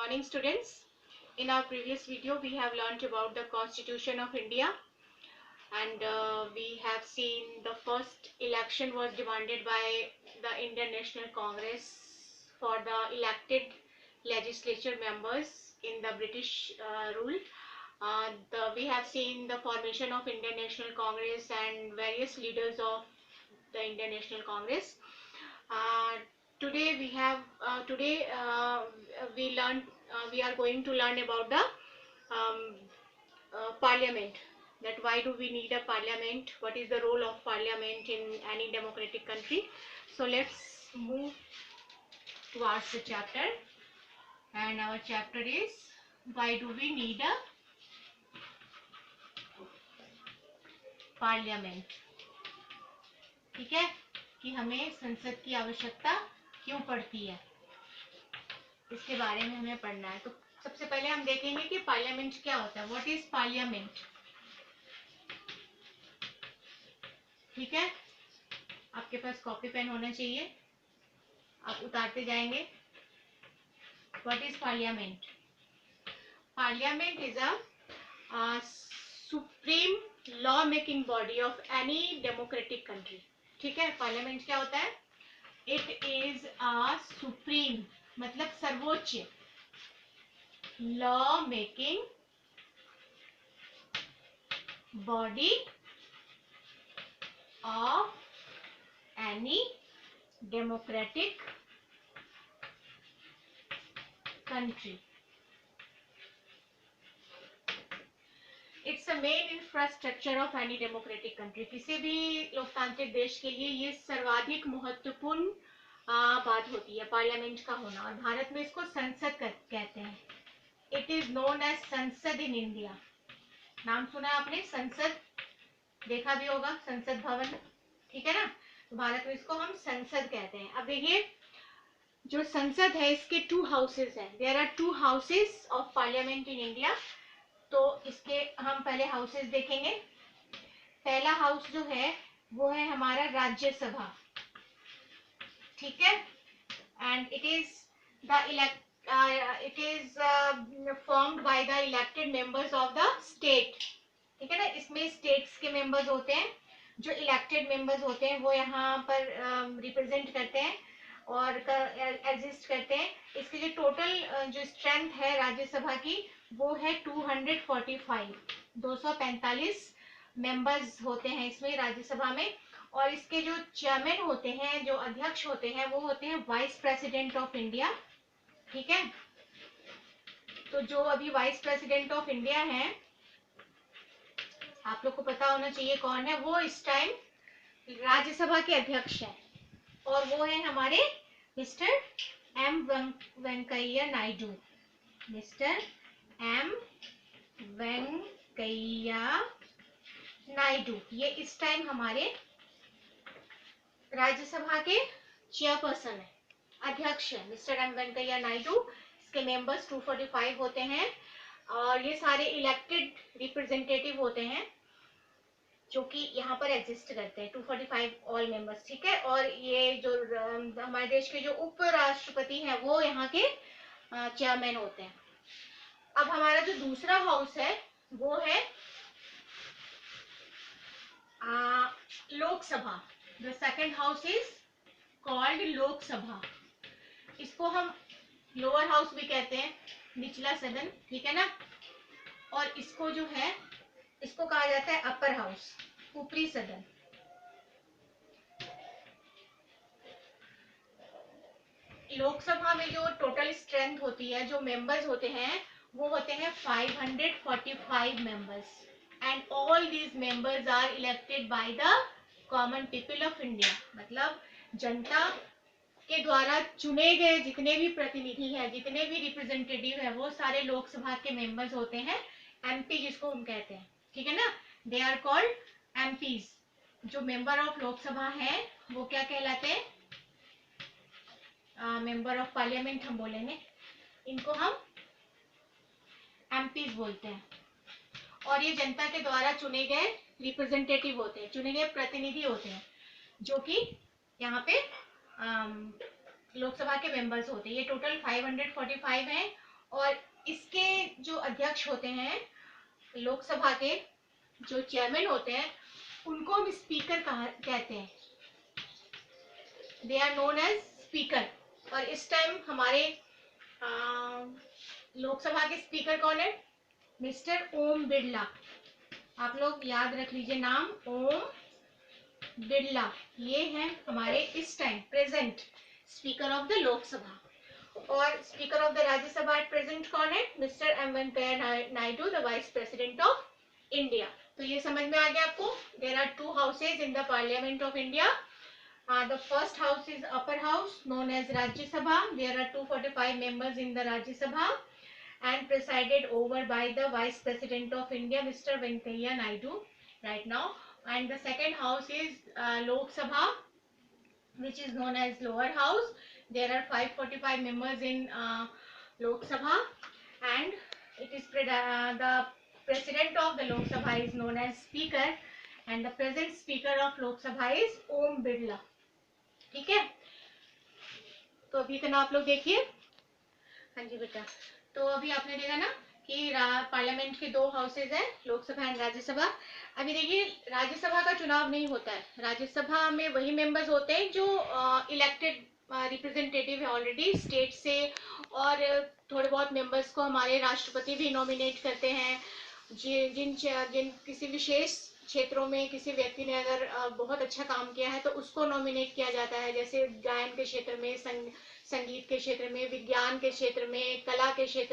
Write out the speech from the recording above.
morning, students. In our previous video, we have learnt about the Constitution of India, and we have seen the first election was demanded by the Indian National Congress for the elected legislature members in the British rule. We have seen the formation of Indian National Congress and various leaders of the Indian National Congress. Today we are going to learn about the parliament, that why do we need a parliament, what is the role of parliament in any democratic country. So let's move towards the chapter, and our chapter is why do we need a parliament. ठीक है, कि हमें संसद की आवश्यकता क्यों पड़ती है, इसके बारे में हमें पढ़ना है. तो सबसे पहले हम देखेंगे कि पार्लियामेंट क्या होता है. What is parliament. ठीक है, आपके पास कॉपी पेन होना चाहिए, आप उतारते जाएंगे. What is parliament. Parliament is a supreme law making body of any democratic country. ठीक है, पार्लियामेंट क्या होता है. इट इज अ सुप्रीम मतलब सर्वोच्च law making body of any democratic country. It's a main infrastructure of any democratic country. किसी भी लोकतांत्रिक देश के लिए ये सर्वाधिक महत्वपूर्ण बात होती है पार्लियामेंट का होना. और भारत में इसको संसद कहते हैं. इट इज नोन एज संसद इन इंडिया. नाम सुना आपने, संसद देखा भी होगा, संसद भवन. ठीक है ना, तो भारत में इसको हम संसद कहते हैं. अब देखिए, जो संसद है इसके 2 हाउसेस हैं. There are 2 houses of parliament in India. तो इसके हम पहले हाउसेस देखेंगे. पहला हाउस जो है वो है हमारा राज्यसभा. ठीक है, and it is formed by the elected members of the state. ठीक है ना, इसमें स्टेट्स के मेंबर्स होते हैं. जो इलेक्टेड मेंबर्स होते हैं वो यहाँ पर रिप्रेजेंट करते हैं और एग्जिस्ट करते हैं. इसकी जो टोटल जो स्ट्रेंथ है राज्यसभा की वो है 245. 245 मेंबर्स होते हैं इसमें राज्यसभा में. और इसके जो चेयरमैन होते हैं, जो अध्यक्ष होते हैं, वो होते हैं वाइस प्रेसिडेंट ऑफ इंडिया. ठीक है, तो जो अभी वाइस प्रेसिडेंट ऑफ इंडिया हैं, आप लोग को पता होना चाहिए कौन है. वो इस टाइम राज्यसभा के अध्यक्ष हैं और वो है हमारे mister M Venkaiah Naidu. Mister M Venkaiah Naidu ये इस टाइम हमारे राज्यसभा के चेयरपर्सन है, अध्यक्ष है मिस्टर एम वेंकैया नायडू. इसके मेंबर्स 245 होते हैं और ये सारे इलेक्टेड रिप्रेजेंटेटिव होते हैं जो कि यहाँ पर एग्जिस्ट करते हैं. 245 ऑल मेंबर्स. ठीक है, और ये जो हमारे देश के जो उपराष्ट्रपति हैं वो यहाँ के चेयरमैन होते हैं. अब हमारा जो दूसरा हाउस है वो है Lok Sabha. The second house is called Lok Sabha. इसको हम लोअर हाउस भी कहते हैं, निचला सदन. ठीक है ना, और इसको जो है इसको कहा जाता है अपर हाउस, ऊपरी सदन. लोकसभा में जो टोटल स्ट्रेंथ होती है, जो मेंबर्स होते हैं वो होते हैं 545 members. And all these members are elected by the common people of India. मतलब जनता के द्वारा चुने गए जितने भी प्रतिनिधि हैं, जितने भी रिप्रेजेंटेटिव हैं, वो सारे लोकसभा के मेंबर्स होते हैं. एमपी जिसको हम कहते हैं. ठीक है ना, दे आर कॉल्ड एमपीज. जो मेंबर ऑफ लोकसभा है वो क्या कहलाते हैं, मेंबर ऑफ पार्लियामेंट हम बोलेंगे. इनको हम एमपीज बोलते हैं. और ये जनता के द्वारा चुने गए रिप्रेजेंटेटिव होते हैं, चुने गए प्रतिनिधि होते हैं, जो कि यहाँ पे लोकसभा के मेंबर्स होते हैं. ये टोटल 545 हैं और इसके जो अध्यक्ष होते हैं, लोकसभा के जो चेयरमैन होते हैं, उनको हम स्पीकर कहते हैं। They are known as speaker. और इस टाइम हमारे लोकसभा के स्पीकर कौन है? मिस्टर ओम बिरला। आप लोग याद रख लीजिए नाम, ओम बिरला। ये हैं हमारे इस time present speaker of the Lok Sabha. और speaker of the Rajya Sabha at present कौन है? Mister M Venkaiah Naidu, the vice president of India. तो ये समझ में आ गया आपको। There are two houses in the parliament of India. The first house is upper house known as Rajya Sabha. There are 245 members in the Rajya Sabha and presided over by the Vice President of India, Mr. Venkaiah Naidu, right now. And the second house is Lok Sabha, which is known as lower house. There are 545 members in Lok Sabha, and it is the president of the Lok Sabha is known as Speaker, and the present Speaker of Lok Sabha is Om Birla. ठीक है, तो अभी का ना आप लोग देखिए। हाँ जी बेटा, तो अभी आपने देखा ना कि पार्लियामेंट के दो हाउसेज हैं, लोकसभा एंड राज्यसभा। अभी देखिए, राज्यसभा का चुनाव नहीं होता है। राज्यसभा में वही मेंबर्स होते हैं जो इलेक्टेड रिप्रेजेंटेटिव है ऑलरेडी स्टेट से, और थोड़े बहुत मेंबर्स को हमारे राष्ट्रपति भी नॉमिनेट करते हैं। जिन किसी विशेष क्षेत्रों में किसी व्यक्ति ने अगर बहुत अच्छा काम किया है तो उसको नॉमिनेट किया जाता है, जैसे गायन के क्षेत्र में, संगीत के क्षेत्र में, विज्ञान के क्षेत्र में, कला के क्षेत्र